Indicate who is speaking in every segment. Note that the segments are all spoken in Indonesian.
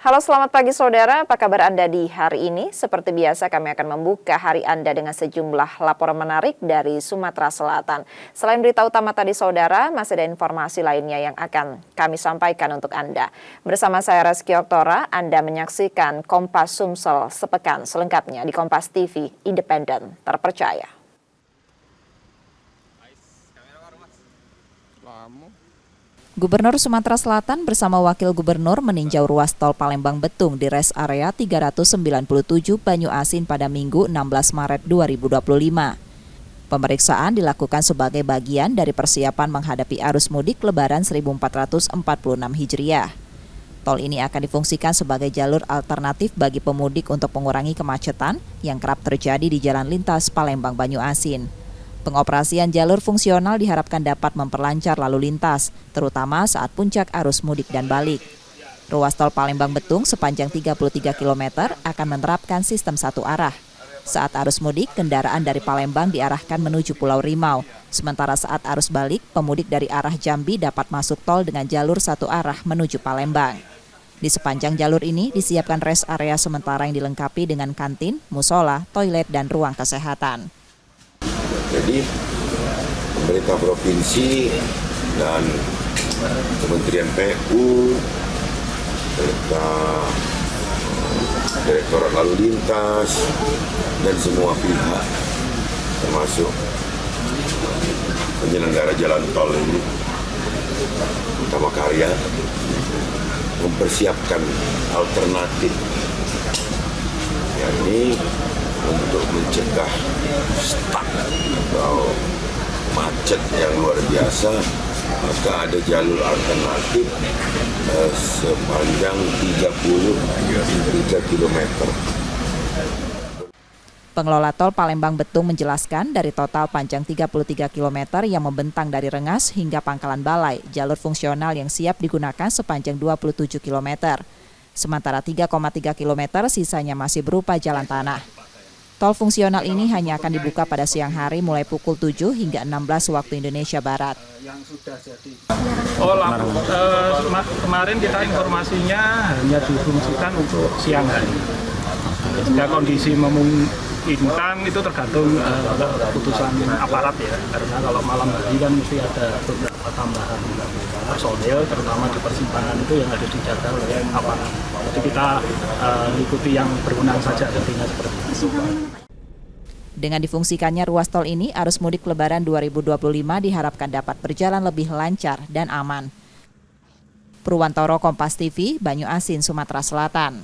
Speaker 1: Halo, selamat pagi saudara, apa kabar Anda di hari ini? Seperti biasa kami akan membuka hari Anda dengan sejumlah laporan menarik dari Sumatera Selatan. Selain berita utama tadi saudara, masih ada informasi lainnya yang akan kami sampaikan untuk Anda. Bersama saya Reski Oktora, Anda menyaksikan Kompas Sumsel sepekan selengkapnya di Kompas TV, independen, terpercaya.
Speaker 2: Gubernur Sumatera Selatan bersama Wakil Gubernur meninjau ruas tol Palembang Betung di res area 397 Banyu Asin pada Minggu 16 Maret 2025. Pemeriksaan dilakukan sebagai bagian dari persiapan menghadapi arus mudik Lebaran 1446 Hijriah. Tol ini akan difungsikan sebagai jalur alternatif bagi pemudik untuk mengurangi kemacetan yang kerap terjadi di jalan lintas Palembang Banyu Asin. Pengoperasian jalur fungsional diharapkan dapat memperlancar lalu lintas, terutama saat puncak arus mudik dan balik. Ruas tol Palembang Betung sepanjang 33 km akan menerapkan sistem satu arah. Saat arus mudik, kendaraan dari Palembang diarahkan menuju Pulau Rimau. Sementara saat arus balik, pemudik dari arah Jambi dapat masuk tol dengan jalur satu arah menuju Palembang. Di sepanjang jalur ini disiapkan rest area sementara yang dilengkapi dengan kantin, musola, toilet, dan ruang kesehatan.
Speaker 3: Jadi pemerintah provinsi dan Kementerian PU serta Direktorat Lalu Lintas dan semua pihak termasuk penyelenggara jalan tol ini Utama Karya mempersiapkan alternatif, yakni untuk mencegah stuck atau macet yang luar biasa, maka ada jalur alternatif sepanjang 33 km.
Speaker 2: Pengelola tol Palembang Betung menjelaskan dari total panjang 33 km yang membentang dari Rengas hingga Pangkalan Balai, jalur fungsional yang siap digunakan sepanjang 27 km. Sementara 3,3 km sisanya masih berupa jalan tanah. Tol fungsional ini hanya akan dibuka pada siang hari mulai pukul 7 hingga 16 waktu Indonesia Barat.
Speaker 4: Kemarin kita informasinya hanya difungsikan untuk siang hari. Jika kondisi memungkinkan itu tergantung keputusan aparat ya, karena kalau malam hari kan mesti ada beberapa tambahan personil, terutama di persimpangan itu yang harus dijaga oleh aparat. Jadi kita ikuti yang berwenang saja, artinya seperti itu.
Speaker 2: Dengan difungsikannya ruas tol ini, arus mudik Lebaran 2025 diharapkan dapat berjalan lebih lancar dan aman. Purwantoro, Kompas TV, Banyu Asin, Sumatera Selatan.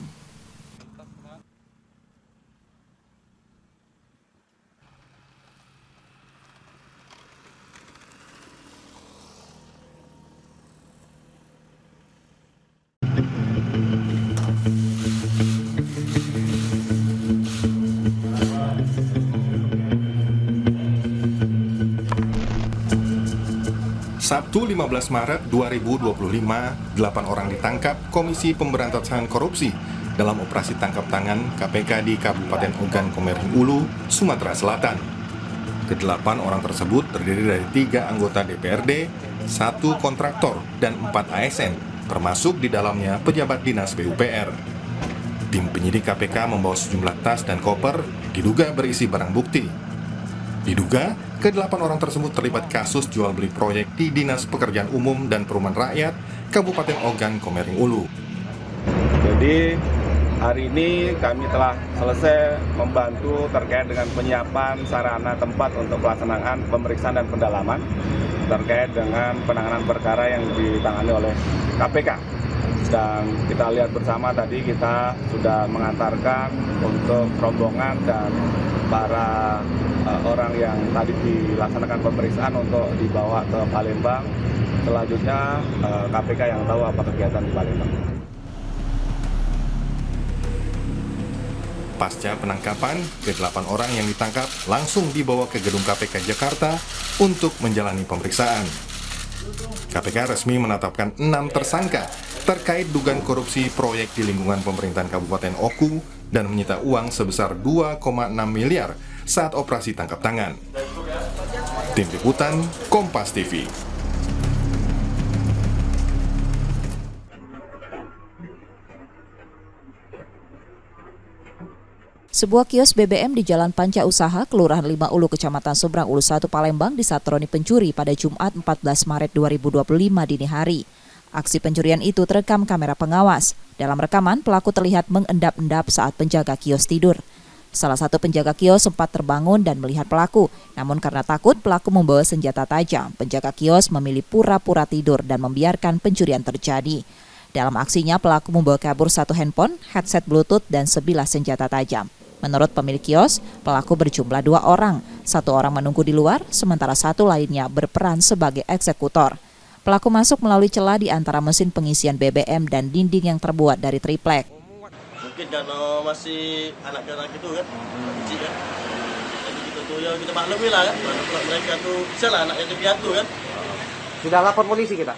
Speaker 5: Sabtu 15 Maret 2025, 8 orang ditangkap Komisi Pemberantasan Korupsi dalam operasi tangkap tangan KPK di Kabupaten Ogan Komering Ulu, Sumatera Selatan. Kedelapan orang tersebut terdiri dari 3 anggota DPRD, 1 kontraktor, dan 4 ASN, termasuk di dalamnya pejabat dinas PUPR. Tim penyidik KPK membawa sejumlah tas dan koper diduga berisi barang bukti. Diduga, ke-8 orang tersebut terlibat kasus jual beli proyek di Dinas Pekerjaan Umum dan Perumahan Rakyat Kabupaten Ogan Komering Ulu.
Speaker 6: Jadi hari ini kami telah selesai membantu terkait dengan penyiapan sarana tempat untuk pelaksanaan pemeriksaan dan pendalaman terkait dengan penanganan perkara yang ditangani oleh KPK. Dan kita lihat bersama tadi kita sudah mengantarkan untuk rombongan dan para orang yang tadi dilaksanakan pemeriksaan untuk dibawa ke Palembang. Selanjutnya KPK yang tahu apa kegiatan di Palembang.
Speaker 5: Pasca penangkapan, ke-8 orang yang ditangkap langsung dibawa ke gedung KPK Jakarta untuk menjalani pemeriksaan. KPK resmi menetapkan 6 tersangka terkait dugaan korupsi proyek di lingkungan pemerintahan Kabupaten Oku dan menyita uang sebesar 2,6 miliar saat operasi tangkap tangan. Tim Liputan, Kompas TV.
Speaker 2: Sebuah kios BBM di Jalan Panca Usaha, Kelurahan 5 Ulu, Kecamatan Seberang Ulu 1, Palembang disatroni pencuri pada Jumat 14 Maret 2025 dini hari. Aksi pencurian itu terekam kamera pengawas. Dalam rekaman, pelaku terlihat mengendap-endap saat penjaga kios tidur. Salah satu penjaga kios sempat terbangun dan melihat pelaku. Namun karena takut pelaku membawa senjata tajam, penjaga kios memilih pura-pura tidur dan membiarkan pencurian terjadi. Dalam aksinya, pelaku membawa kabur 1 handphone, headset Bluetooth, dan sebilah senjata tajam. Menurut pemilik kios, pelaku berjumlah 2 orang. 1 orang menunggu di luar, sementara 1 lainnya berperan sebagai eksekutor. Pelaku masuk melalui celah di antara mesin pengisian BBM dan dinding yang terbuat dari triplek.
Speaker 3: Mungkin karena masih anak-anak itu kan, kecil kan. Jadi kita tuh ya kita maklumi lah kan, mereka tuh bisa lah anak yatim piatu kan.
Speaker 7: Sudah lapor polisi kita?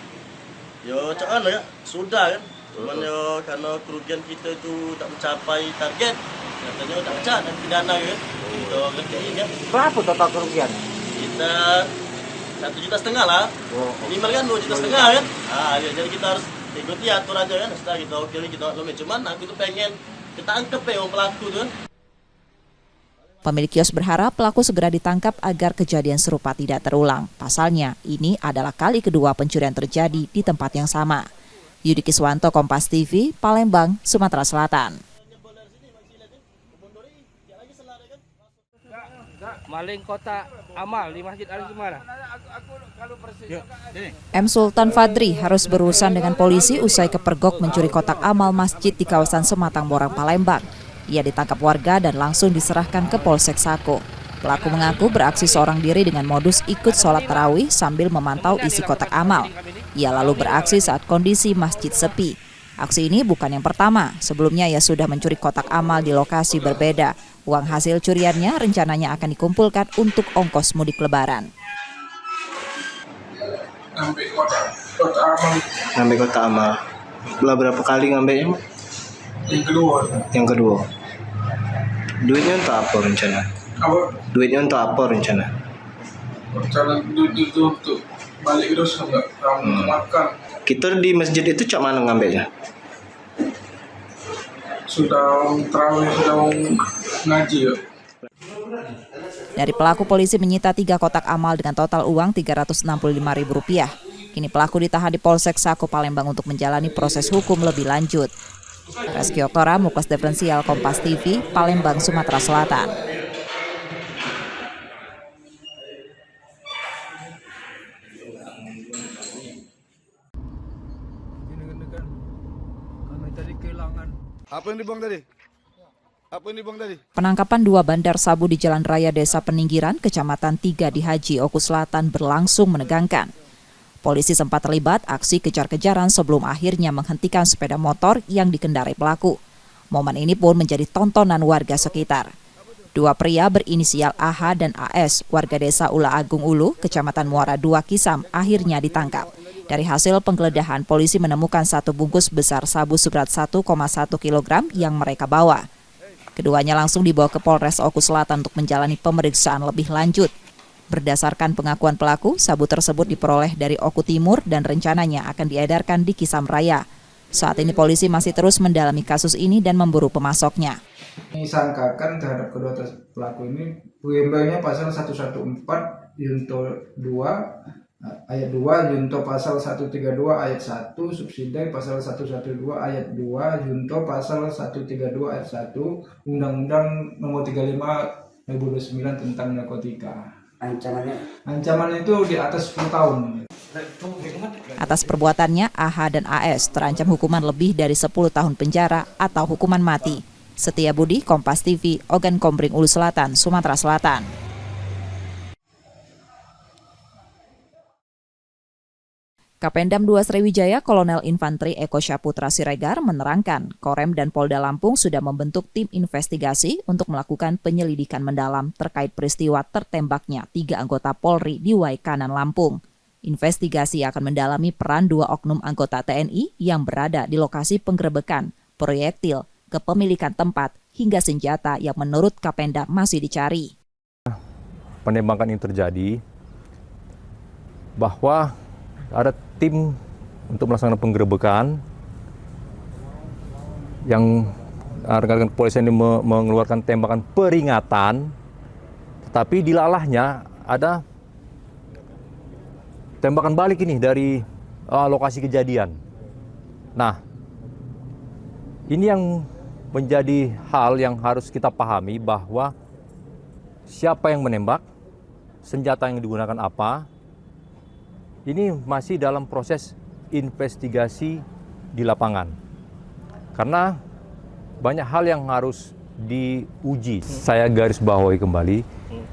Speaker 3: Yo cakap lah ya, sudah kan. Cuman yo karena kerugian kita itu tak mencapai target, katanya tak pecah dan pidana kan. Kita ngertiin kan.
Speaker 7: Berapa total kerugian?
Speaker 3: Kita 1,5 juta lah. Minimal kan 2,5 juta kan. Jadi kita harus ikuti aturan aja kan. Setelah kita oke kita maklumi. Cuman aku tuh pengen kita angkep yang pelaku tuh kan.
Speaker 2: Pemilik kios berharap pelaku segera ditangkap agar kejadian serupa tidak terulang. Pasalnya, ini adalah kali kedua pencurian terjadi di tempat yang sama. Yudi Kiswanto, Kompas TV, Palembang, Sumatera Selatan.
Speaker 7: Maling kotak amal di Masjid Al-Hikmah.
Speaker 2: M. Sultan Fadri harus berurusan dengan polisi usai kepergok mencuri kotak amal masjid di kawasan Sematang Borang, Palembang. Ia ditangkap warga dan langsung diserahkan ke Polsek Sako. Pelaku mengaku beraksi seorang diri dengan modus ikut sholat tarawih sambil memantau isi kotak amal. Ia lalu beraksi saat kondisi masjid sepi. Aksi ini bukan yang pertama. Sebelumnya ia sudah mencuri kotak amal di lokasi berbeda. Uang hasil curiannya rencananya akan dikumpulkan untuk ongkos mudik lebaran.
Speaker 8: Ngambil kotak amal. Berapa kali ngambilnya? Yang kedua. Duitnya untuk apa rencana? Duitnya untuk apa rencana?
Speaker 9: Rencana duit itu untuk balik ke dosa enggak? Makan.
Speaker 8: Kita di masjid itu cak mana ngambilnya?
Speaker 9: Sudah terawih, sudah ngaji ya.
Speaker 2: Dari pelaku, polisi menyita 3 kotak amal dengan total uang Rp365.000. Kini pelaku ditahan di Polsek Sako, Palembang untuk menjalani proses hukum lebih lanjut. Reski Oktora, Muklas Diferensial, Kompas TV, Palembang, Sumatera Selatan.
Speaker 9: Apa yang dibuang tadi?
Speaker 2: Penangkapan 2 bandar sabu di Jalan Raya Desa Peninggiran, Kecamatan 3 di Haji Oku Selatan berlangsung menegangkan. Polisi sempat terlibat aksi kejar-kejaran sebelum akhirnya menghentikan sepeda motor yang dikendarai pelaku. Momen ini pun menjadi tontonan warga sekitar. 2 pria berinisial AH dan AS, warga desa Ula Agung Ulu, Kecamatan Muara 2 Kisam, akhirnya ditangkap. Dari hasil penggeledahan, polisi menemukan 1 bungkus besar sabu seberat 1,1 kg yang mereka bawa. Keduanya langsung dibawa ke Polres Oku Selatan untuk menjalani pemeriksaan lebih lanjut. Berdasarkan pengakuan pelaku, sabu tersebut diperoleh dari Oku Timur dan rencananya akan diedarkan di Kisam Raya. Saat ini polisi masih terus mendalami kasus ini dan memburu pemasoknya.
Speaker 9: Disangkakan terhadap kedua pelaku ini, UMB-nya pasal 114 Junto 2 ayat 2, Junto pasal 132 ayat 1, subsidi pasal 112 ayat 2, Junto pasal 132 ayat 1, Undang-Undang Nomor 35 2029 tentang narkotika. Ancamannya itu di atas 10 tahun.
Speaker 2: Atas perbuatannya, AH dan AS terancam hukuman lebih dari 10 tahun penjara atau hukuman mati. Setia Budi, Kompas TV, Ogan Kombring Ulu Selatan, Sumatera Selatan. Kapendam 2 Sriwijaya Kolonel Infanteri Eko Syaputra Siregar menerangkan, Korem dan Polda Lampung sudah membentuk tim investigasi untuk melakukan penyelidikan mendalam terkait peristiwa tertembaknya 3 anggota Polri di Waikanan, Lampung. Investigasi akan mendalami peran 2 oknum anggota TNI yang berada di lokasi penggerebekan, proyektil, kepemilikan tempat, hingga senjata yang menurut Kapendam masih dicari.
Speaker 10: Penembakan ini terjadi bahwa ada tim untuk melaksanakan penggerebekan yang rekan-rekan kepolisian ini mengeluarkan tembakan peringatan, tetapi dilalahnya ada tembakan balik ini dari lokasi kejadian. Nah, ini yang menjadi hal yang harus kita pahami, bahwa siapa yang menembak, senjata yang digunakan apa, ini masih dalam proses investigasi di lapangan. Karena banyak hal yang harus diuji. Saya garis bawahi kembali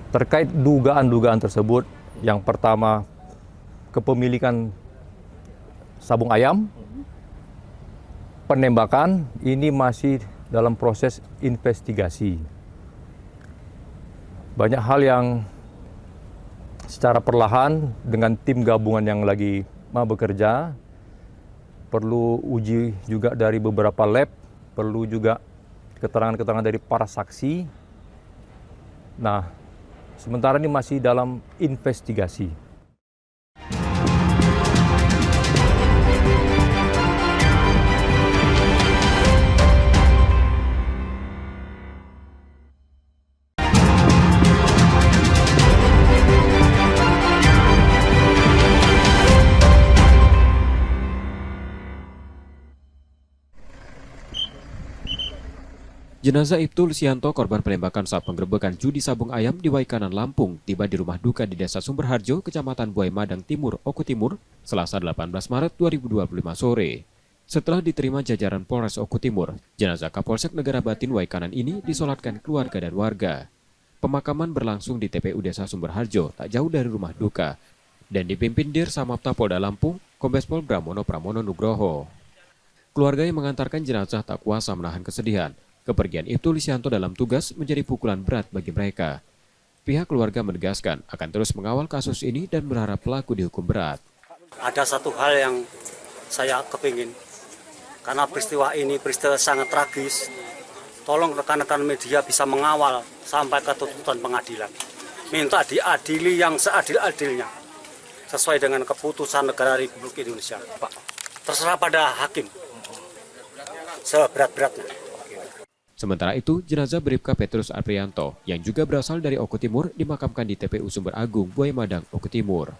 Speaker 10: terkait dugaan-dugaan tersebut. Yang pertama, kepemilikan sabung ayam, penembakan, ini masih dalam proses investigasi. Banyak hal yang secara perlahan dengan tim gabungan yang lagi bekerja, perlu uji juga dari beberapa lab, perlu juga keterangan-keterangan dari para saksi. Nah, sementara ini masih dalam investigasi.
Speaker 11: Jenazah Ibtu Lusianto, korban penembakan saat penggerebekan judi sabung ayam di Waikanan, Lampung, tiba di rumah duka di Desa Sumberharjo, Kecamatan Buai Madang Timur, Oku Timur, Selasa 18 Maret 2025 sore. Setelah diterima jajaran Polres Oku Timur, jenazah Kapolsek Negara Batin Waikanan ini disolatkan keluarga dan warga. Pemakaman berlangsung di TPU Desa Sumberharjo, tak jauh dari rumah duka, dan dipimpin Dir Samapta Polda Lampung, Kombes Pol Bramono Pramono Nugroho. Keluarga yang mengantarkan jenazah tak kuasa menahan kesedihan. Kepergian Ibtu Lusianto dalam tugas menjadi pukulan berat bagi mereka. Pihak keluarga menegaskan akan terus mengawal kasus ini dan berharap pelaku dihukum berat.
Speaker 12: Ada satu hal yang saya kepingin, karena peristiwa ini peristiwa sangat tragis. Tolong rekan-rekan media bisa mengawal sampai ke tuntutan pengadilan. Minta diadili yang seadil-adilnya, sesuai dengan keputusan negara Republik Indonesia. Pak, terserah pada hakim, seberat-beratnya.
Speaker 11: Sementara itu, jenazah Bribka Petrus Aprianto yang juga berasal dari Oku Timur dimakamkan di TPU Sumber Agung, Buai Madang, Oku Timur.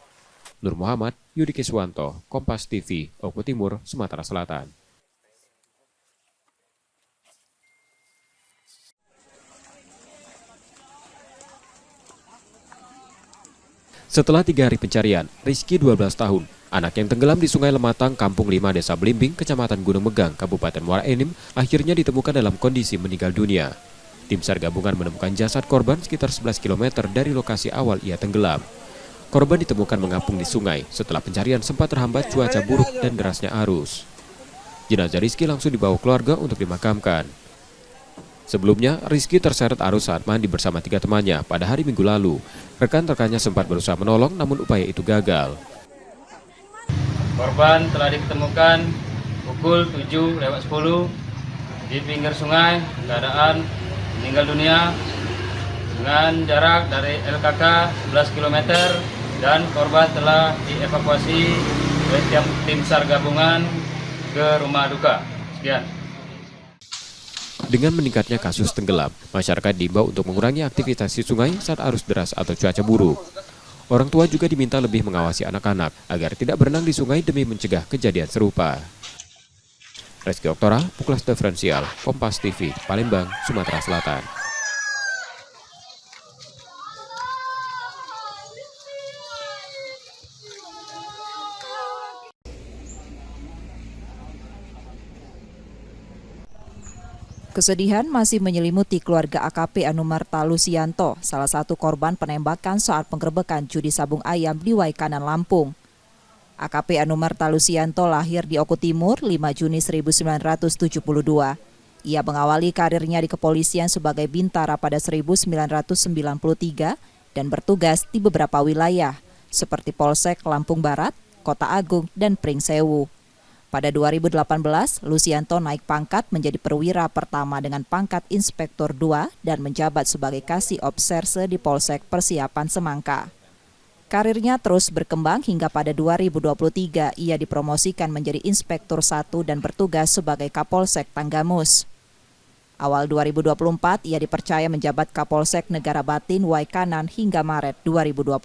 Speaker 11: Nur Muhammad, Yudi Kiswanto, Kompas TV, Oku Timur, Sumatera Selatan. Setelah 3 hari pencarian, Rizky 12 tahun, anak yang tenggelam di Sungai Lematang, Kampung 5, Desa Blimbing, Kecamatan Gunung Megang, Kabupaten Muara Enim, akhirnya ditemukan dalam kondisi meninggal dunia. Tim SAR gabungan menemukan jasad korban sekitar 11 km dari lokasi awal ia tenggelam. Korban ditemukan mengapung di sungai setelah pencarian sempat terhambat cuaca buruk dan derasnya arus. Jenazah Rizky langsung dibawa keluarga untuk dimakamkan. Sebelumnya, Rizky terseret arus saat mandi bersama 3 temannya pada hari Minggu lalu. Rekan-rekannya sempat berusaha menolong, namun upaya itu gagal.
Speaker 7: Korban telah ditemukan pukul 7:10 di pinggir sungai, keadaan meninggal dunia dengan jarak dari LKK 11 km dan korban telah dievakuasi oleh tim SAR gabungan ke rumah duka. Sekian.
Speaker 11: Dengan meningkatnya kasus tenggelam, masyarakat diimbau untuk mengurangi aktivitas di sungai saat arus deras atau cuaca buruk. Orang tua juga diminta lebih mengawasi anak-anak agar tidak berenang di sungai demi mencegah kejadian serupa. Reski Oktora, Puklas Diferensial, Kompas TV, Palembang, Sumatera Selatan.
Speaker 2: Kesedihan masih menyelimuti keluarga AKP Anumerta Lusianto, salah satu korban penembakan saat penggerebekan judi sabung ayam di Waikanan, Lampung. AKP Anumerta Lusianto lahir di Oku Timur 5 Juni 1972. Ia mengawali karirnya di kepolisian sebagai bintara pada 1993 dan bertugas di beberapa wilayah seperti Polsek Lampung Barat, Kota Agung, dan Pringsewu. Pada 2018, Lusianto naik pangkat menjadi perwira pertama dengan pangkat Inspektur 2 dan menjabat sebagai Kasih Obserse di Polsek Persiapan Semangka. Karirnya terus berkembang hingga pada 2023 ia dipromosikan menjadi Inspektur 1 dan bertugas sebagai Kapolsek Tanggamus. Awal 2024, ia dipercaya menjabat Kapolsek Negara Batin Waikanan hingga Maret 2025.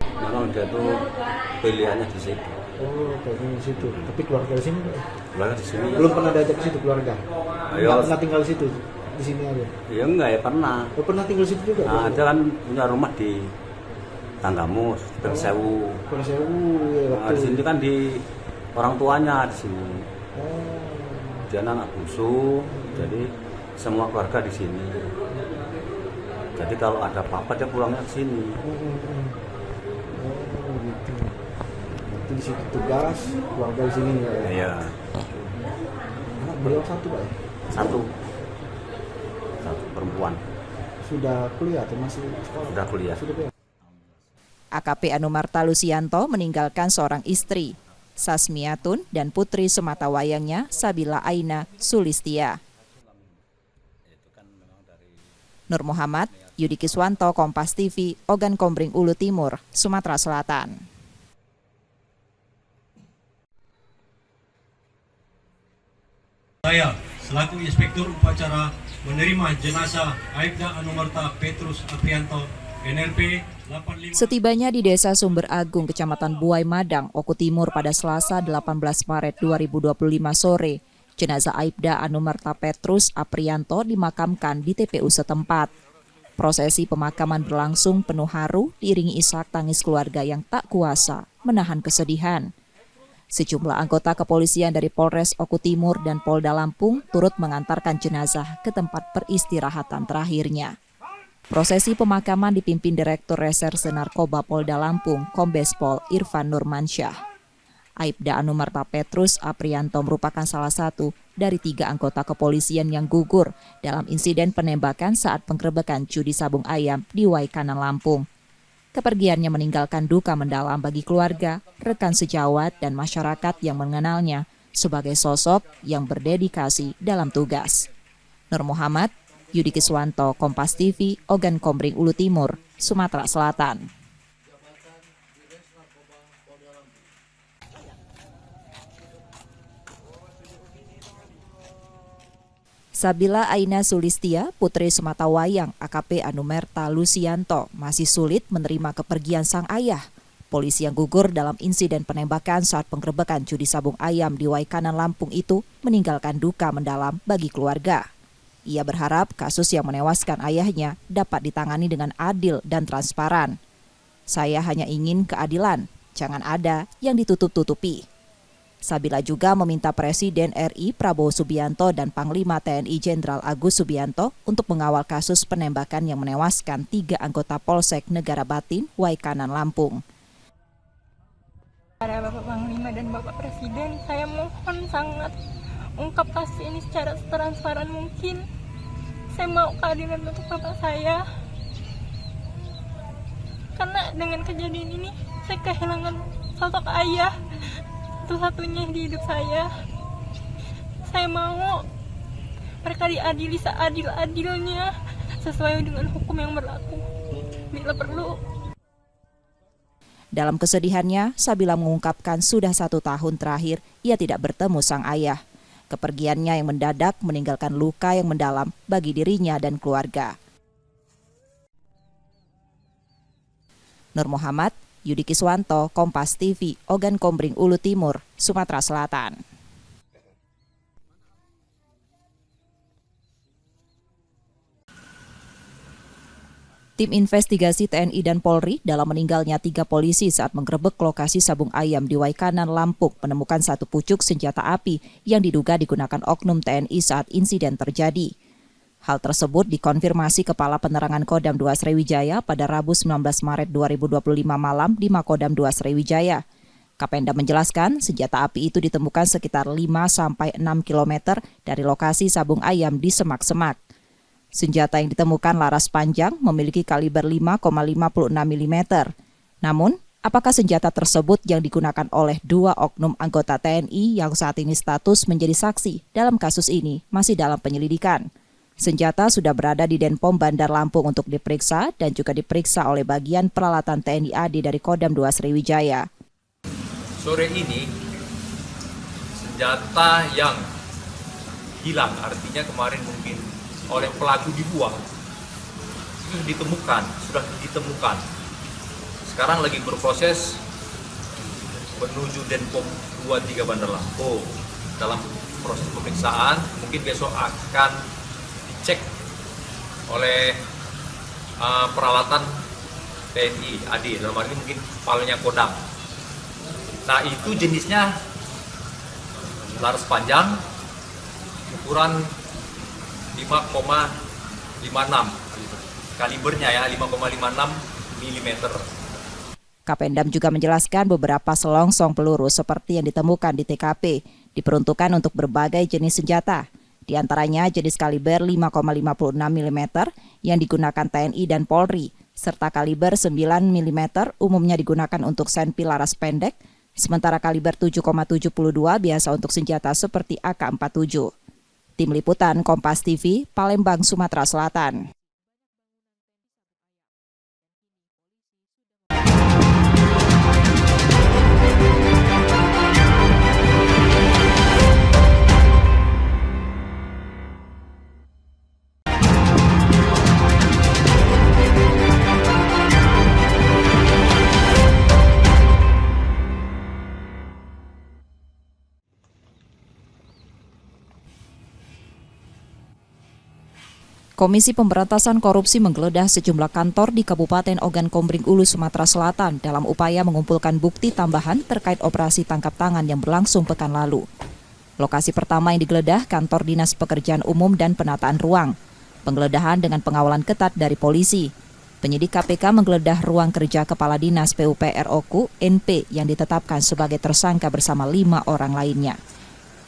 Speaker 13: Memang dia tuh pilihannya di situ.
Speaker 8: Oh, pilihannya di situ. Tapi keluarga di sini?
Speaker 13: Keluarga di sini.
Speaker 8: Belum pernah diajak ke situ keluarga?
Speaker 13: Ayo.
Speaker 8: Pernah tinggal di situ? Di sini aja?
Speaker 13: Ya enggak ya, pernah.
Speaker 8: Oh, pernah tinggal di situ juga?
Speaker 13: Nah, dia kan punya rumah di Tanggamus, Persewu.
Speaker 8: Persewu, ya.
Speaker 13: Nah, di sini kan di orang tuanya di sini.
Speaker 8: Oh.
Speaker 13: Dia anak bungsu, jadi semua keluarga di sini. Jadi kalau ada apa-apa dia pulangnya ke sini.
Speaker 8: Oh, gitu. Berarti di situ tugas, keluarga di sini ya?
Speaker 13: Iya.
Speaker 8: Anak beliau satu, Pak?
Speaker 13: Satu perempuan.
Speaker 8: Sudah kuliah atau masih sekolah?
Speaker 13: Sudah kuliah.
Speaker 2: AKP Anumarta Lusianto meninggalkan seorang istri, Sasmiatun, dan putri sematawayangnya Sabila Aina Sulistia. Nur Muhammad, Yudi Kiswanto, Kompas TV, Ogan Kombring Ulu Timur, Sumatera Selatan.
Speaker 14: Saya selaku Inspektur Upacara menerima jenazah Aibda Anumarta Petrus Aprianto, NLP 85.
Speaker 2: Setibanya di Desa Sumber Agung, Kecamatan Buai Madang, Oku Timur pada Selasa 18 Maret 2025 sore, jenazah Aibda Anumarta Petrus Aprianto dimakamkan di TPU setempat. Prosesi pemakaman berlangsung penuh haru diiringi isak tangis keluarga yang tak kuasa menahan kesedihan. Sejumlah anggota kepolisian dari Polres Oku Timur dan Polda Lampung turut mengantarkan jenazah ke tempat peristirahatan terakhirnya. Prosesi pemakaman dipimpin Direktur Reserse Narkoba Polda Lampung, Kombes Pol Irfan Nurmansyah. Aibda Anumarta Petrus Aprianto merupakan salah satu dari 3 anggota kepolisian yang gugur dalam insiden penembakan saat penggerebekan judi sabung ayam di Waikanan, Lampung. Kepergiannya meninggalkan duka mendalam bagi keluarga, rekan sejawat, dan masyarakat yang mengenalnya sebagai sosok yang berdedikasi dalam tugas. Nur Muhammad, Yudi Kiswanto, Kompas TV, Ogan Kombring Ulu Timur, Sumatera Selatan. Sabila Aina Sulistia, putri sematawayang AKP Anumarta Lusianto, masih sulit menerima kepergian sang ayah. Polisi yang gugur dalam insiden penembakan saat penggerebekan judi sabung ayam di Waikanan, Lampung itu meninggalkan duka mendalam bagi keluarga. Ia berharap kasus yang menewaskan ayahnya dapat ditangani dengan adil dan transparan. Saya hanya ingin keadilan, jangan ada yang ditutup-tutupi. Sabila juga meminta Presiden RI Prabowo Subianto dan Panglima TNI Jenderal Agus Subianto untuk mengawal kasus penembakan yang menewaskan 3 anggota Polsek Negara Batin, Waikanan, Lampung.
Speaker 15: Para Bapak Panglima dan Bapak Presiden, saya mohon sangat ungkap kasus ini secara transparan mungkin. Saya mau keadilan untuk bapak saya. Karena dengan kejadian ini, saya kehilangan sosok ayah satu-satunya di hidup saya. Saya mau mereka diadili seadil-adilnya sesuai dengan hukum yang berlaku. Bila perlu.
Speaker 2: Dalam kesedihannya, Sabila mengungkapkan sudah 1 tahun terakhir ia tidak bertemu sang ayah. Kepergiannya yang mendadak meninggalkan luka yang mendalam bagi dirinya dan keluarga. Nur Muhammad, Yudi Kiswanto, Kompas TV, Ogan Kombring Ulu Timur, Sumatera Selatan. Tim investigasi TNI dan Polri dalam meninggalnya 3 polisi saat menggerebek lokasi sabung ayam di Waikanan, Lampung menemukan 1 pucuk senjata api yang diduga digunakan oknum TNI saat insiden terjadi. Hal tersebut dikonfirmasi Kepala Penerangan Kodam 2 Sriwijaya pada Rabu 19 Maret 2025 malam di Makodam 2 Sriwijaya. Kapenda menjelaskan senjata api itu ditemukan sekitar 5-6 km dari lokasi sabung ayam di semak-semak. Senjata yang ditemukan laras panjang memiliki kaliber 5,56 mm. Namun, apakah senjata tersebut yang digunakan oleh 2 oknum anggota TNI yang saat ini status menjadi saksi dalam kasus ini masih dalam penyelidikan. Senjata sudah berada di Denpom Bandar Lampung untuk diperiksa dan juga diperiksa oleh bagian peralatan TNI AD dari Kodam 2 Sriwijaya.
Speaker 16: Sore ini, senjata yang
Speaker 10: hilang, artinya kemarin mungkin oleh pelaku dibuang, sudah ditemukan. Sekarang lagi berproses menuju Denpom 23 Bandar Lampung. Dalam proses pemeriksaan, mungkin besok akan dicek oleh peralatan TNI AD, dalam hal ini mungkin palanya Kodam. Nah, itu jenisnya laras panjang, ukuran 5,56, kalibernya ya 5,56 mm.
Speaker 2: Kapendam juga menjelaskan beberapa selongsong peluru seperti yang ditemukan di TKP diperuntukkan untuk berbagai jenis senjata. Di antaranya jenis kaliber 5,56 mm yang digunakan TNI dan Polri, serta kaliber 9 mm umumnya digunakan untuk senpi laras pendek, sementara kaliber 7,72 biasa untuk senjata seperti AK-47. Tim Liputan Kompas TV, Palembang, Sumatera Selatan. Komisi Pemberantasan Korupsi menggeledah sejumlah kantor di Kabupaten Ogan Komering Ulu, Sumatera Selatan dalam upaya mengumpulkan bukti tambahan terkait operasi tangkap tangan yang berlangsung pekan lalu. Lokasi pertama yang digeledah kantor Dinas Pekerjaan Umum dan Penataan Ruang. Penggeledahan dengan pengawalan ketat dari polisi. Penyidik KPK menggeledah ruang kerja Kepala Dinas PUPR Oku NP yang ditetapkan sebagai tersangka bersama 5 orang lainnya.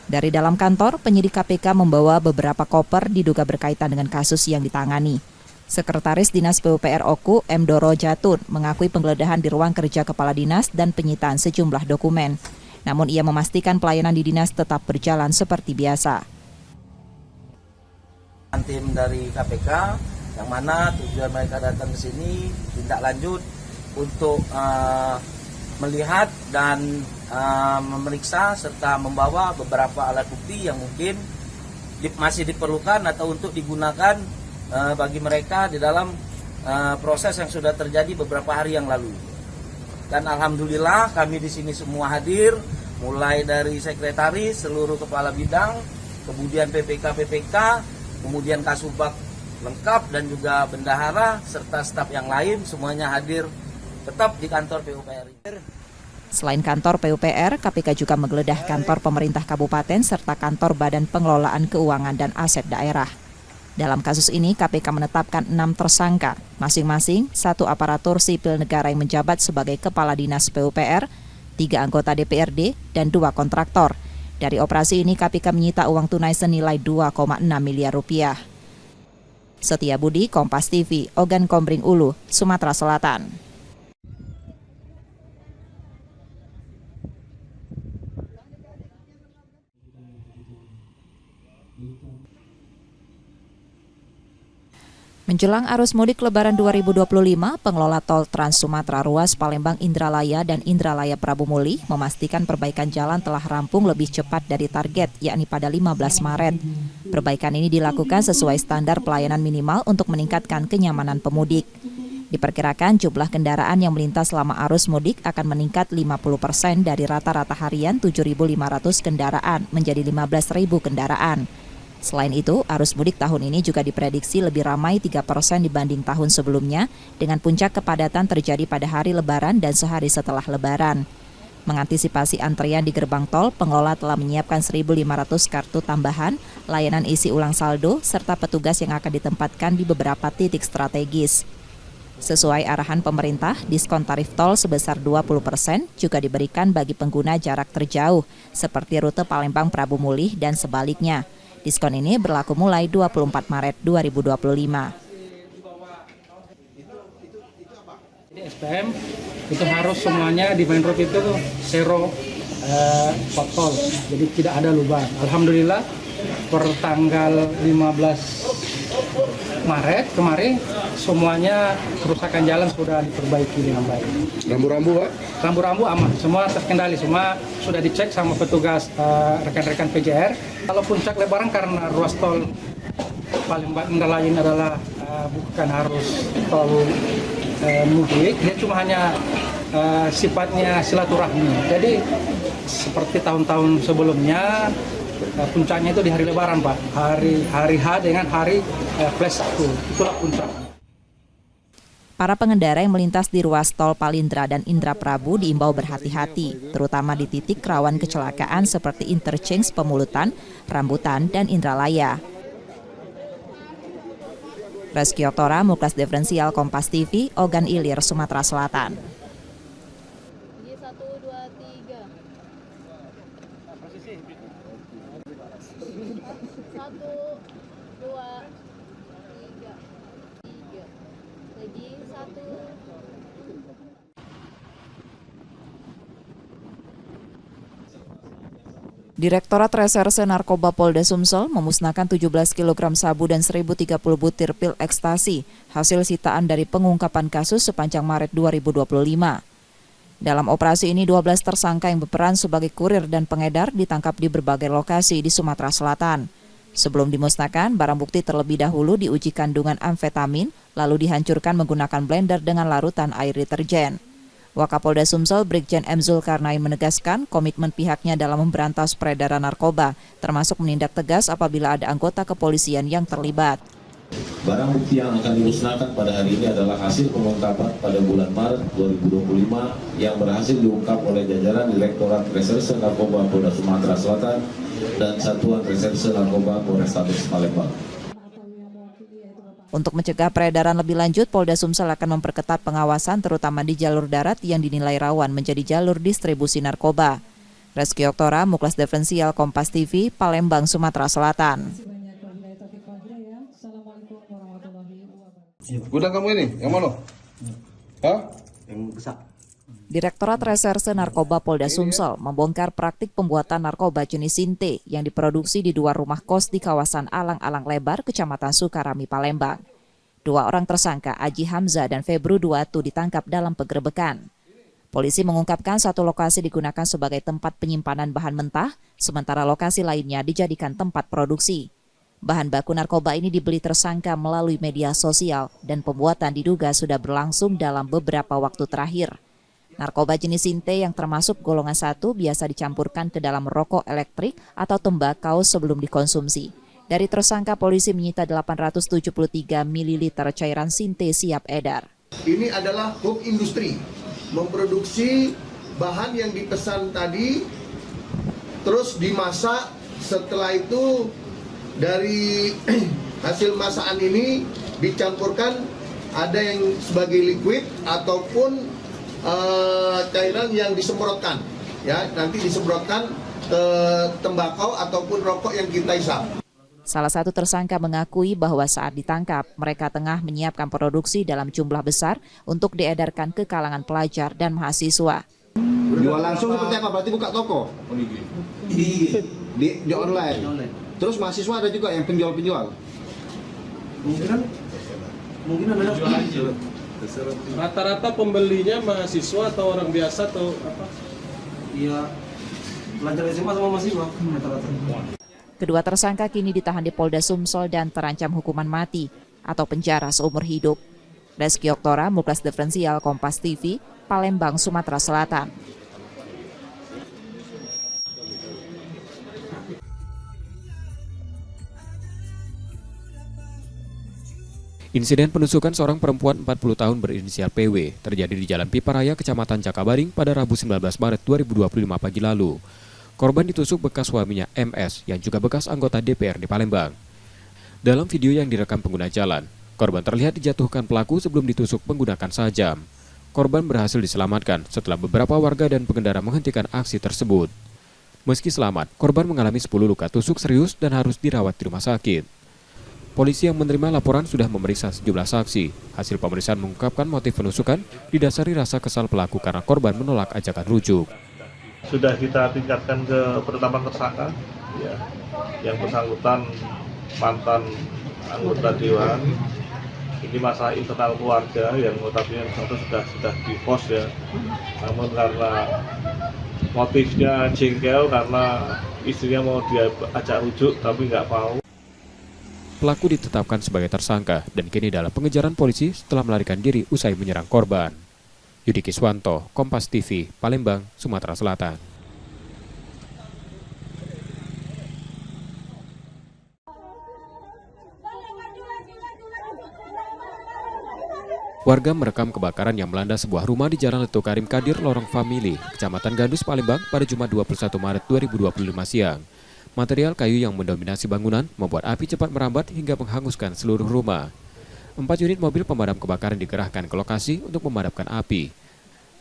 Speaker 2: Dari dalam kantor, penyidik KPK membawa beberapa koper diduga berkaitan dengan kasus yang ditangani. Sekretaris Dinas PUPR Oku, M. Doro Jatun, mengakui penggeledahan di ruang kerja Kepala Dinas dan penyitaan sejumlah dokumen. Namun ia memastikan pelayanan di dinas tetap berjalan seperti biasa.
Speaker 16: Tim dari KPK, yang mana tujuan mereka datang ke sini, tindak lanjut untuk melihat dan memeriksa serta membawa beberapa alat bukti yang mungkin masih diperlukan atau untuk digunakan bagi mereka di dalam proses yang sudah terjadi beberapa hari yang lalu. Dan alhamdulillah kami di sini semua hadir, mulai dari sekretaris, seluruh kepala bidang, kemudian PPK, kemudian Kasubag lengkap dan juga bendahara serta staf yang lain semuanya hadir tetap di kantor PUPR.
Speaker 2: Selain kantor PUPR, KPK juga menggeledah kantor pemerintah kabupaten serta kantor Badan Pengelolaan Keuangan dan Aset Daerah. Dalam kasus ini, KPK menetapkan 6 tersangka, masing-masing 1 aparatur sipil negara yang menjabat sebagai Kepala Dinas PUPR, 3 anggota DPRD, dan 2 kontraktor. Dari operasi ini, KPK menyita uang tunai senilai 2,6 miliar rupiah. Setia Budi, Kompas TV, Ogan Komering Ulu, Sumatera Selatan. Menjelang arus mudik Lebaran 2025, pengelola tol Trans Sumatera Ruas Palembang Indralaya dan Indralaya Prabu Muli memastikan perbaikan jalan telah rampung lebih cepat dari target, yakni pada 15 Maret. Perbaikan ini dilakukan sesuai standar pelayanan minimal untuk meningkatkan kenyamanan pemudik. Diperkirakan jumlah kendaraan yang melintas selama arus mudik akan meningkat 50% dari rata-rata harian 7.500 kendaraan menjadi 15.000 kendaraan. Selain itu, arus mudik tahun ini juga diprediksi lebih ramai 3% dibanding tahun sebelumnya, dengan puncak kepadatan terjadi pada hari Lebaran dan sehari setelah Lebaran. Mengantisipasi antrian di gerbang tol, pengelola telah menyiapkan 1.500 kartu tambahan, layanan isi ulang saldo, serta petugas yang akan ditempatkan di beberapa titik strategis. Sesuai arahan pemerintah, diskon tarif tol sebesar 20% juga diberikan bagi pengguna jarak terjauh, seperti rute Palembang Prabu Muli dan sebaliknya. Diskon ini berlaku mulai 24 Maret 2025.
Speaker 4: SPM itu harus semuanya di main road itu zero pothol, jadi tidak ada lubang. Alhamdulillah per tanggal 15 Maret kemarin semuanya kerusakan jalan sudah diperbaiki dengan baik.
Speaker 17: Rambu-rambu, Pak?
Speaker 4: Rambu-rambu aman, semua terkendali, semua sudah dicek sama petugas rekan-rekan PJR. Kalau puncak Lebaran karena ruas tol Palembang lain adalah bukan harus tol mudik, dia cuma hanya sifatnya silaturahmi. Jadi seperti tahun-tahun sebelumnya puncaknya itu di hari Lebaran, Pak. Hari H dengan hari plus 1. Itulah puncak.
Speaker 2: Para pengendara yang melintas di ruas tol Palindra dan Indraprabu diimbau berhati-hati, terutama di titik rawan kecelakaan seperti interchange Pemulutan, Rambutan, dan Indralaya. Reski Oktora, Muklas Diferensial Kompas TV, Ogan Ilir, Sumatera Selatan. Direktorat Reserse Narkoba Polda Sumsel memusnahkan 17 kg sabu dan 1.030 butir pil ekstasi, hasil sitaan dari pengungkapan kasus sepanjang Maret 2025. Dalam operasi ini, 12 tersangka yang berperan sebagai kurir dan pengedar ditangkap di berbagai lokasi di Sumatera Selatan. Sebelum dimusnahkan, barang bukti terlebih dahulu diuji kandungan amfetamin, lalu dihancurkan menggunakan blender dengan larutan air deterjen. Wakapolda Sumsel Brigjen M. Zulkarnain menegaskan komitmen pihaknya dalam memberantas peredaran narkoba, termasuk menindak tegas apabila ada anggota kepolisian yang terlibat.
Speaker 18: Barang bukti yang akan dimusnahkan pada hari ini adalah hasil pengungkapan pada bulan Maret 2025 yang berhasil diungkap oleh jajaran Direktorat Reserse Narkoba Polda Sumatera Selatan dan Satuan Reserse Narkoba Polrestabes Palembang.
Speaker 2: Untuk mencegah peredaran lebih lanjut, Polda Sumsel akan memperketat pengawasan terutama di jalur darat yang dinilai rawan menjadi jalur distribusi narkoba. Reski Oktora, Muklas Diferensial Kompas TV, Palembang, Sumatera Selatan.
Speaker 17: Gudang kamu ini, yang mana? Hah? Yang besar.
Speaker 2: Direktorat Reserse Narkoba Polda Sumsel membongkar praktik pembuatan narkoba jenis Sinte yang diproduksi di 2 rumah kos di kawasan Alang-Alang Lebar, Kecamatan Sukarami, Palembang. 2 orang tersangka, Aji Hamzah dan Febru Duatu, ditangkap dalam penggerebekan. Polisi mengungkapkan satu lokasi digunakan sebagai tempat penyimpanan bahan mentah, sementara lokasi lainnya dijadikan tempat produksi. Bahan baku narkoba ini dibeli tersangka melalui media sosial dan pembuatan diduga sudah berlangsung dalam beberapa waktu terakhir. Narkoba jenis Sinte yang termasuk golongan 1 biasa dicampurkan ke dalam rokok elektrik atau tembakau sebelum dikonsumsi. Dari tersangka, polisi menyita 873 ml cairan Sinte siap edar.
Speaker 19: Ini adalah hub industri, memproduksi bahan yang dipesan tadi, terus dimasak. Setelah itu dari hasil masakan ini dicampurkan, ada yang sebagai liquid ataupun cairan yang disemprotkan, ya nanti disemprotkan ke tembakau ataupun rokok yang kita isap.
Speaker 2: Salah satu tersangka mengakui bahwa saat ditangkap, mereka tengah menyiapkan produksi dalam jumlah besar untuk diedarkan ke kalangan pelajar dan mahasiswa.
Speaker 17: Jual langsung seperti apa? Berarti buka toko? Di online. Terus mahasiswa ada juga yang penjual-penjual?
Speaker 20: Mungkin ada penjual. Rata-rata pembelinya mahasiswa atau orang biasa atau apa? Iya, pelajar SMA sama mahasiswa rata-rata.
Speaker 2: Kedua tersangka kini ditahan di Polda Sumsel dan terancam hukuman mati atau penjara seumur hidup. Reski Oktora, Muklas Diferensial Kompas TV, Palembang, Sumatera Selatan.
Speaker 11: Insiden penusukan seorang perempuan 40 tahun berinisial PW terjadi di Jalan Piparaya, Kecamatan Cakabaring pada Rabu 19 Maret 2025 pagi lalu. Korban ditusuk bekas suaminya MS yang juga bekas anggota DPR di Palembang. Dalam video yang direkam pengguna jalan, korban terlihat dijatuhkan pelaku sebelum ditusuk menggunakan sajam. Korban berhasil diselamatkan setelah beberapa warga dan pengendara menghentikan aksi tersebut. Meski selamat, korban mengalami 10 luka tusuk serius dan harus dirawat di rumah sakit. Polisi yang menerima laporan sudah memeriksa sejumlah saksi. Hasil pemeriksaan mengungkapkan motif penusukan didasari rasa kesal pelaku karena korban menolak ajakan rujuk.
Speaker 21: Sudah kita tingkatkan ke penetapan tersangka, ya, yang bersangkutan mantan anggota dewan ini masalah internal keluarga yang notabene sudah divorce ya. Namun karena motifnya jengkel karena istrinya mau diajak rujuk tapi nggak mau.
Speaker 11: Pelaku ditetapkan sebagai tersangka dan kini dalam pengejaran polisi setelah melarikan diri usai menyerang korban. Yudi Kiswanto, Kompas TV, Palembang, Sumatera Selatan. Warga merekam kebakaran yang melanda sebuah rumah di Jalan Letu Karim Kadir, Lorong Famili, Kecamatan Gandus, Palembang pada Jumat 21 Maret 2025 siang. Material kayu yang mendominasi bangunan membuat api cepat merambat hingga menghanguskan seluruh rumah. 4 unit mobil pemadam kebakaran dikerahkan ke lokasi untuk memadamkan api.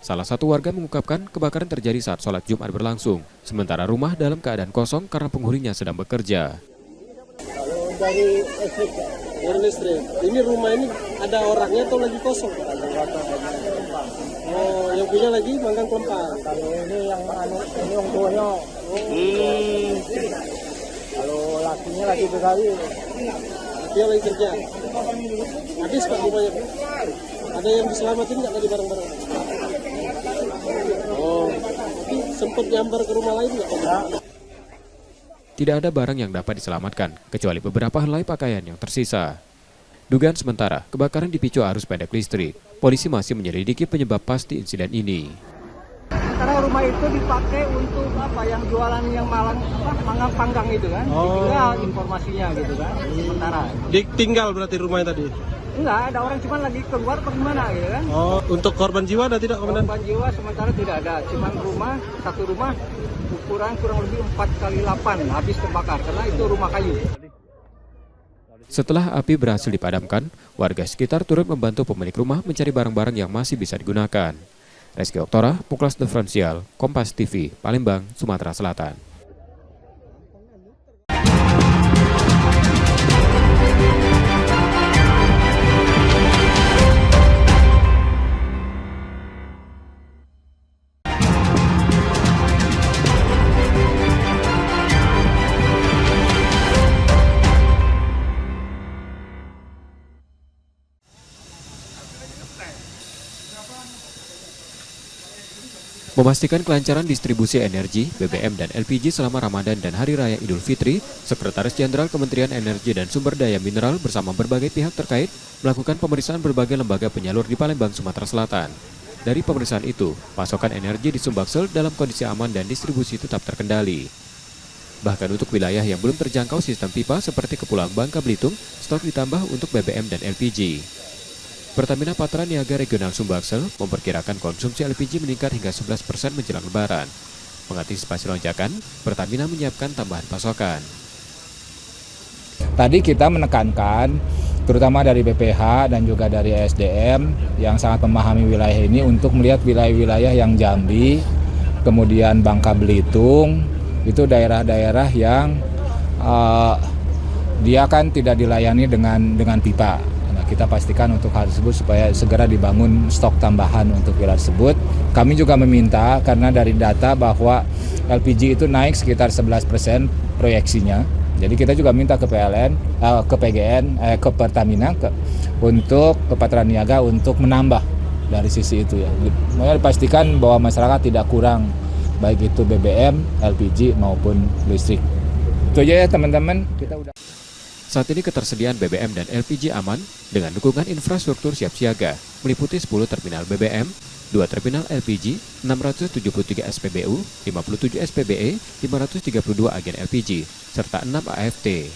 Speaker 11: Salah satu warga mengungkapkan kebakaran terjadi saat sholat Jumat berlangsung, sementara rumah dalam keadaan kosong karena penghuninya sedang bekerja.
Speaker 20: Dari listrik, ini rumah ini ada orangnya atau lagi kosong? Oh, yang punya lagi manggang kelempar. Kalau ini yang ini yang tuanya. Kalau lakinya lagi berkali. Dia lagi kerja. Habis Pak rumahnya. Ada yang diselamatin nggak tadi barang-barang? Oh, sempat nyambar ke rumah lain nggak?
Speaker 11: Tidak ada barang yang dapat diselamatkan, kecuali beberapa helai pakaian yang tersisa. Dugaan sementara, kebakaran dipicu arus pendek listrik. Polisi masih menyelidiki penyebab pasti insiden ini.
Speaker 1: Karena rumah itu dipakai untuk apa? Yang jualan yang manggang panggang itu kan?
Speaker 20: Oh.
Speaker 1: Tinggal informasinya gitu kan? Sementara.
Speaker 20: Ditinggal berarti rumahnya tadi?
Speaker 1: Enggak, ada orang cuma lagi keluar atau gimana gitu kan?
Speaker 20: Oh, untuk korban jiwa ada tidak, Komandan?
Speaker 1: Korban jiwa sementara tidak ada, cuma satu rumah ukuran kurang lebih 4x8 habis terbakar karena itu rumah kayu.
Speaker 11: Setelah api berhasil dipadamkan, warga sekitar turut membantu pemilik rumah mencari barang-barang yang masih bisa digunakan. Reski Oktora, Muklas Diferensial, Kompas TV, Palembang, Sumatera Selatan. Memastikan kelancaran distribusi energi, BBM dan LPG selama Ramadan dan Hari Raya Idul Fitri, Sekretaris Jenderal Kementerian Energi dan Sumber Daya Mineral bersama berbagai pihak terkait melakukan pemeriksaan berbagai lembaga penyalur di Palembang, Sumatera Selatan. Dari pemeriksaan itu, pasokan energi di Sumbaksel dalam kondisi aman dan distribusi tetap terkendali. Bahkan untuk wilayah yang belum terjangkau sistem pipa seperti Kepulauan Bangka Belitung, stok ditambah untuk BBM dan LPG. Pertamina Patra Niaga Regional Sumbaksel memperkirakan konsumsi LPG meningkat hingga 11% menjelang Lebaran. Mengantisipasi lonjakan, Pertamina menyiapkan tambahan pasokan.
Speaker 22: Tadi kita menekankan, terutama dari BPH dan juga dari SDM yang sangat memahami wilayah ini untuk melihat wilayah-wilayah yang Jambi, kemudian Bangka Belitung, itu daerah-daerah yang dia kan tidak dilayani dengan pipa. Kita pastikan untuk hal tersebut supaya segera dibangun stok tambahan untuk wilayah tersebut. Kami juga meminta karena dari data bahwa LPG itu naik sekitar 11% proyeksinya. Jadi kita juga minta ke PLN, ke PGN, ke Pertamina, untuk ke Patra Niaga untuk menambah dari sisi itu ya. Makanya dipastikan bahwa masyarakat tidak kurang baik itu BBM, LPG maupun listrik. Itu aja ya teman-teman. Kita udah.
Speaker 11: Saat ini ketersediaan BBM dan LPG aman dengan dukungan infrastruktur siap siaga, meliputi 10 terminal BBM, 2 terminal LPG, 673 SPBU, 57 SPBE, 532 agen LPG, serta 6 AFT.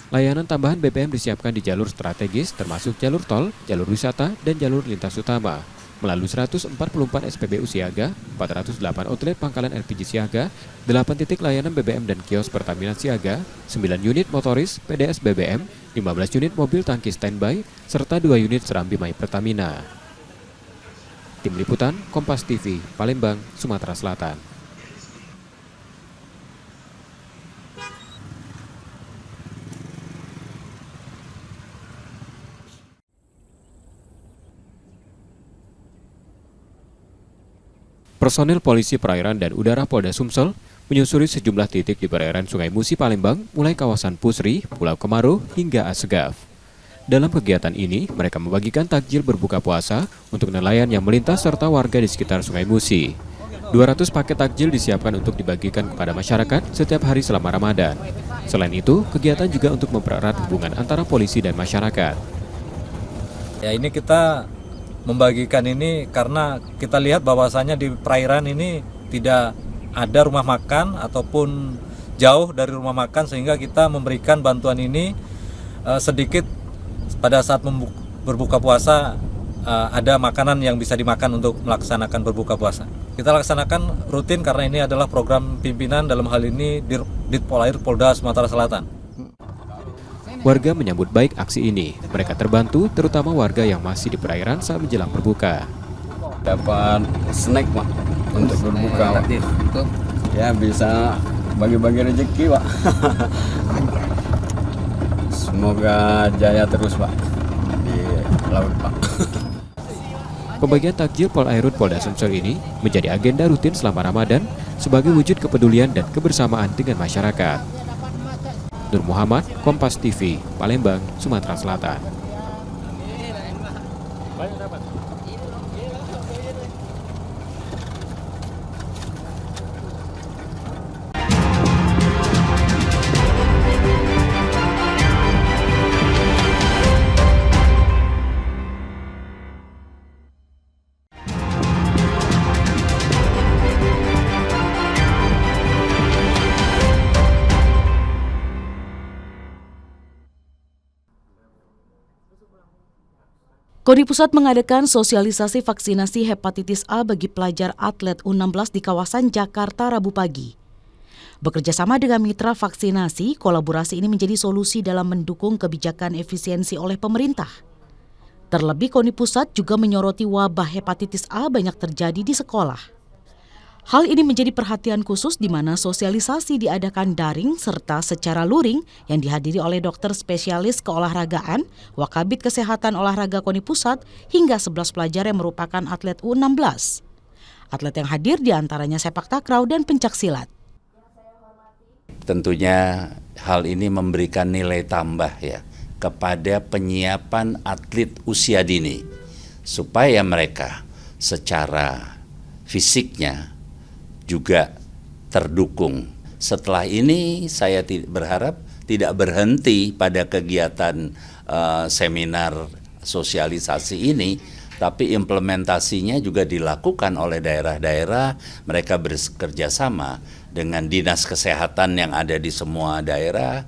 Speaker 11: Layanan tambahan BBM disiapkan di jalur strategis termasuk jalur tol, jalur wisata, dan jalur lintas utama. Melalui 144 SPBU siaga, 408 outlet pangkalan LPG siaga, 8 titik layanan BBM dan kios Pertamina siaga, 9 unit motoris PDS BBM, 15 unit mobil tangki standby, serta 2 unit serambi My Pertamina. Tim Liputan, Kompas TV, Palembang, Sumatera Selatan. Personil Polisi Perairan dan Udara Polda Sumsel menyusuri sejumlah titik di perairan Sungai Musi Palembang, mulai kawasan Pusri, Pulau Kemaru, hingga Asegaf. Dalam kegiatan ini, mereka membagikan takjil berbuka puasa untuk nelayan yang melintas serta warga di sekitar Sungai Musi. 200 paket takjil disiapkan untuk dibagikan kepada masyarakat setiap hari selama Ramadan. Selain itu, kegiatan juga untuk mempererat hubungan antara polisi dan masyarakat.
Speaker 5: Ya, ini kita membagikan ini karena kita lihat bahwasannya di perairan ini tidak ada rumah makan ataupun jauh dari rumah makan, sehingga kita memberikan bantuan ini sedikit pada saat berbuka puasa, ada makanan yang bisa dimakan untuk melaksanakan berbuka puasa. Kita laksanakan rutin karena ini adalah program pimpinan, dalam hal ini Ditpolair Polda Sumatera Selatan.
Speaker 11: Warga menyambut baik aksi ini. Mereka terbantu, terutama warga yang masih di perairan saat menjelang berbuka.
Speaker 6: Dapat snack, Pak, untuk berbuka, Pak. Ya, bisa bagi-bagi rezeki, Pak. Semoga jaya terus, Pak, di laut, Pak.
Speaker 11: Pembagian takjil Polairut Polda Sumsel ini menjadi agenda rutin selama Ramadan sebagai wujud kepedulian dan kebersamaan dengan masyarakat. Nur Muhammad, Kompas TV, Palembang, Sumatera Selatan.
Speaker 23: KONI Pusat mengadakan sosialisasi vaksinasi hepatitis A bagi pelajar atlet U16 di kawasan Jakarta Rabu pagi. Bekerjasama dengan mitra vaksinasi, kolaborasi ini menjadi solusi dalam mendukung kebijakan efisiensi oleh pemerintah. Terlebih KONI Pusat juga menyoroti wabah hepatitis A banyak terjadi di sekolah. Hal ini menjadi perhatian khusus di mana sosialisasi diadakan daring serta secara luring yang dihadiri oleh dokter spesialis keolahragaan, Wakabid Kesehatan Olahraga KONI Pusat hingga 11 pelajar yang merupakan atlet U16. Atlet yang hadir diantaranya sepak takraw dan pencaksilat.
Speaker 24: Tentunya hal ini memberikan nilai tambah ya kepada penyiapan atlet usia dini supaya mereka secara fisiknya juga terdukung. Setelah ini saya berharap tidak berhenti pada kegiatan seminar sosialisasi ini, tapi implementasinya juga dilakukan oleh daerah-daerah. Mereka bekerja sama dengan dinas kesehatan yang ada di semua daerah.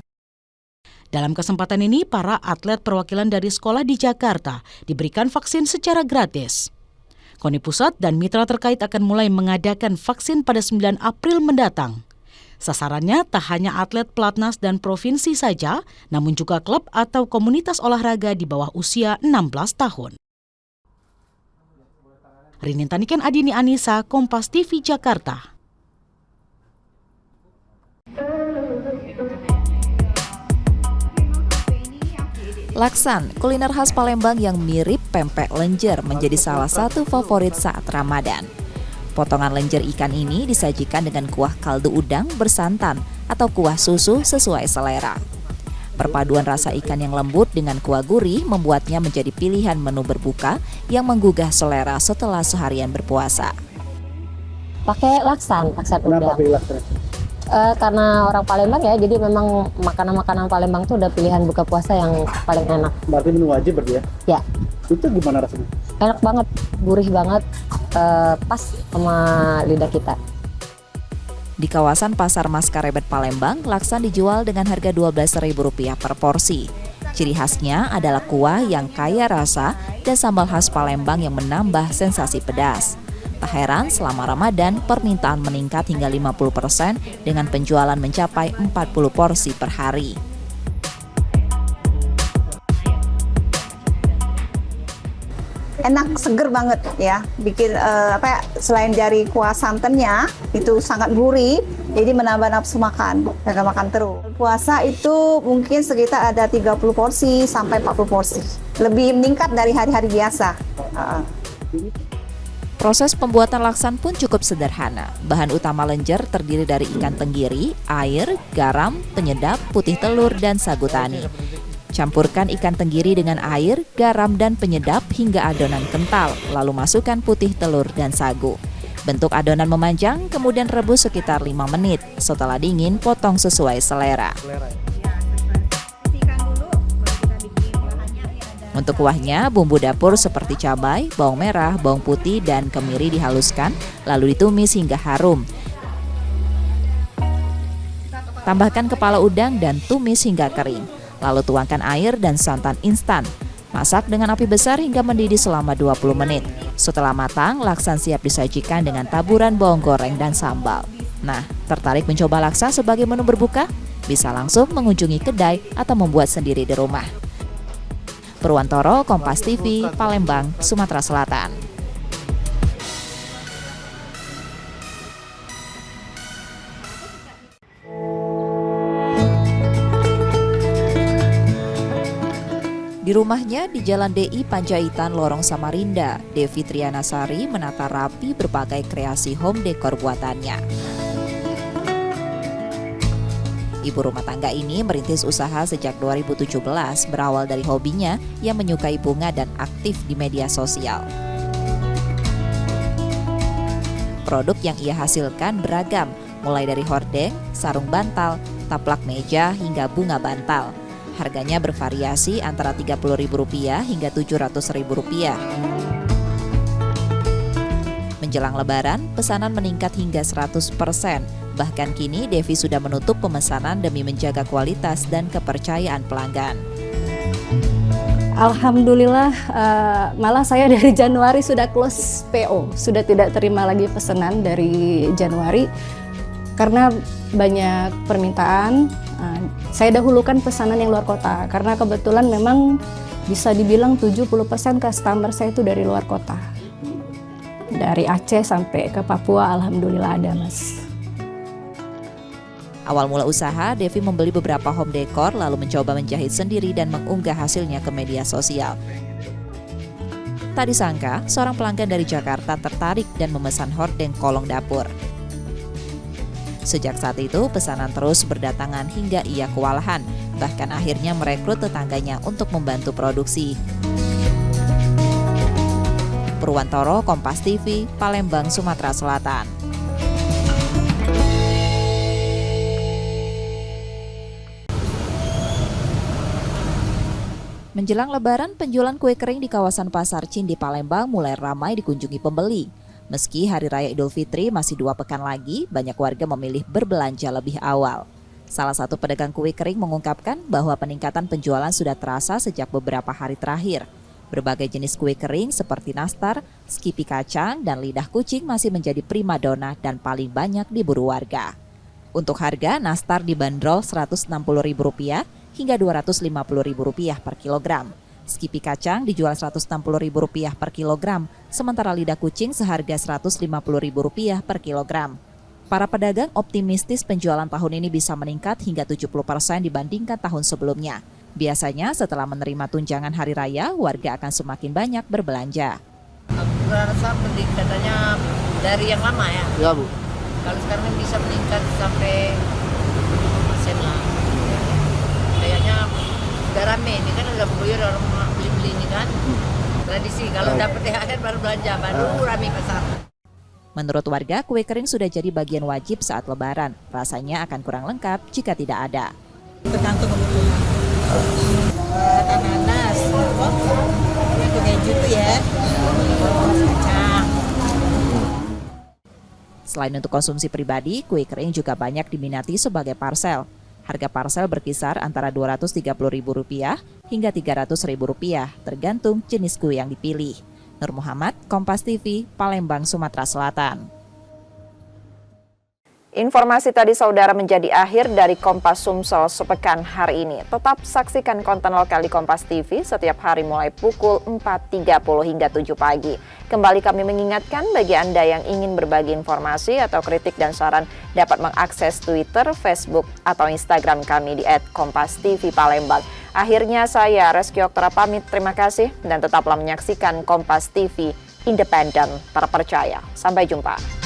Speaker 23: Dalam kesempatan ini, para atlet perwakilan dari sekolah di Jakarta diberikan vaksin secara gratis. KONI Pusat dan mitra terkait akan mulai mengadakan vaksin pada 9 April mendatang. Sasarannya tak hanya atlet pelatnas dan provinsi saja, namun juga klub atau komunitas olahraga di bawah usia 16 tahun. Rinin Taniken Adini Anissa, Kompas TV Jakarta.
Speaker 2: Laksan, kuliner khas Palembang yang mirip pempek lenjer menjadi salah satu favorit saat Ramadan. Potongan lenjer ikan ini disajikan dengan kuah kaldu udang bersantan atau kuah susu sesuai selera. Perpaduan rasa ikan yang lembut dengan kuah gurih membuatnya menjadi pilihan menu berbuka yang menggugah selera setelah seharian berpuasa.
Speaker 25: Pakai laksan udang. Kenapa pilih laksan? Karena orang Palembang ya, jadi memang makanan-makanan Palembang tuh udah pilihan buka puasa yang paling enak.
Speaker 26: Berarti menu wajib berarti ya?
Speaker 25: Ya.
Speaker 26: Itu gimana rasanya?
Speaker 25: Enak banget, gurih banget, pas sama lidah kita.
Speaker 2: Di kawasan Pasar Maskarebet Palembang, laksan dijual dengan harga Rp12.000 per porsi. Ciri khasnya adalah kuah yang kaya rasa dan sambal khas Palembang yang menambah sensasi pedas. Tak heran selama Ramadan permintaan meningkat hingga 50% dengan penjualan mencapai 40 porsi per hari.
Speaker 27: Enak, seger banget ya. Bikin selain dari kuah santannya itu sangat gurih, jadi menambah nafsu makan, pengen makan terus. Puasa itu mungkin sekitar ada 30 porsi sampai 40 porsi. Lebih meningkat dari hari-hari biasa.
Speaker 2: Proses pembuatan laksan pun cukup sederhana. Bahan utama lenjer terdiri dari ikan tenggiri, air, garam, penyedap, putih telur, dan sagu tani. Campurkan ikan tenggiri dengan air, garam, dan penyedap hingga adonan kental, lalu masukkan putih telur dan sagu. Bentuk adonan memanjang, kemudian rebus sekitar 5 menit. Setelah dingin, potong sesuai selera. Untuk kuahnya, bumbu dapur seperti cabai, bawang merah, bawang putih, dan kemiri dihaluskan, lalu ditumis hingga harum. Tambahkan kepala udang dan tumis hingga kering. Lalu tuangkan air dan santan instan. Masak dengan api besar hingga mendidih selama 20 menit. Setelah matang, laksa siap disajikan dengan taburan bawang goreng dan sambal. Nah, tertarik mencoba laksa sebagai menu berbuka? Bisa langsung mengunjungi kedai atau membuat sendiri di rumah. Purwantoro, Kompas TV, Palembang, Sumatera Selatan. Di rumahnya di Jalan DI Panjaitan, Lorong Samarinda, Devi Trianasari menata rapi berbagai kreasi home decor buatannya. Ibu rumah tangga ini merintis usaha sejak 2017 berawal dari hobinya yang menyukai bunga dan aktif di media sosial. Produk yang ia hasilkan beragam, mulai dari hordeng, sarung bantal, taplak meja hingga bunga bantal. Harganya bervariasi antara Rp30.000 hingga Rp700.000. Menjelang Lebaran, pesanan meningkat hingga 100%. Bahkan kini Devi sudah menutup pemesanan demi menjaga kualitas dan kepercayaan pelanggan.
Speaker 3: Alhamdulillah, malah saya dari Januari sudah close PO, sudah tidak terima lagi pesanan dari Januari karena banyak permintaan. Saya dahulukan pesanan yang luar kota karena kebetulan memang bisa dibilang 70% customer saya itu dari luar kota. Dari Aceh sampai ke Papua, alhamdulillah ada, Mas.
Speaker 2: Awal mula usaha, Devi membeli beberapa home decor lalu mencoba menjahit sendiri dan mengunggah hasilnya ke media sosial. Tak disangka, seorang pelanggan dari Jakarta tertarik dan memesan hordeng kolong dapur. Sejak saat itu, pesanan terus berdatangan hingga ia kewalahan, bahkan akhirnya merekrut tetangganya untuk membantu produksi. Purwantoro, Kompas TV, Palembang, Sumatera Selatan. Menjelang Lebaran, penjualan kue kering di kawasan Pasar Cin di Palembang mulai ramai dikunjungi pembeli. Meski Hari Raya Idul Fitri masih 2 pekan lagi, banyak warga memilih berbelanja lebih awal. Salah satu pedagang kue kering mengungkapkan bahwa peningkatan penjualan sudah terasa sejak beberapa hari terakhir. Berbagai jenis kue kering seperti nastar, skipi kacang, dan lidah kucing masih menjadi primadona dan paling banyak diburu warga. Untuk harga, nastar dibanderol Rp160.000 hingga Rp250.000 per kilogram. Skipi kacang dijual Rp160.000 per kilogram, sementara lidah kucing seharga Rp150.000 per kilogram. Para pedagang optimistis penjualan tahun ini bisa meningkat hingga 70% dibandingkan tahun sebelumnya. Biasanya setelah menerima tunjangan hari raya, warga akan semakin banyak berbelanja.
Speaker 7: Aku rasa peningkatannya dari yang lama ya.
Speaker 26: Ya, Bu.
Speaker 7: Kalau sekarang bisa meningkat sampai 50% lah. Kayaknya udah rame ini kan, udah buyur orang beli-beli ini kan. Tradisi kalau dapat THR baru belanja, baru rame pasar.
Speaker 2: Menurut warga, kue kering sudah jadi bagian wajib saat Lebaran. Rasanya akan kurang lengkap jika tidak ada.
Speaker 7: Tergantung kebutuhan. Nanas, itu keju tuh ya. Kacang.
Speaker 2: Selain untuk konsumsi pribadi, kue kering juga banyak diminati sebagai parsel. Harga parsel berkisar antara Rp230.000 hingga Rp300.000, tergantung jenis kue yang dipilih. Nur Muhammad, Kompas TV, Palembang, Sumatera Selatan.
Speaker 8: Informasi tadi saudara menjadi akhir dari Kompas Sumsel sepekan hari ini. Tetap saksikan konten lokal di Kompas TV setiap hari mulai pukul 4.30 hingga 7 pagi. Kembali kami mengingatkan bagi Anda yang ingin berbagi informasi atau kritik dan saran dapat mengakses Twitter, Facebook, atau Instagram kami di @KompasTVPalembang. Akhirnya saya Reski Oktora pamit, terima kasih dan tetaplah menyaksikan Kompas TV independen terpercaya. Sampai jumpa.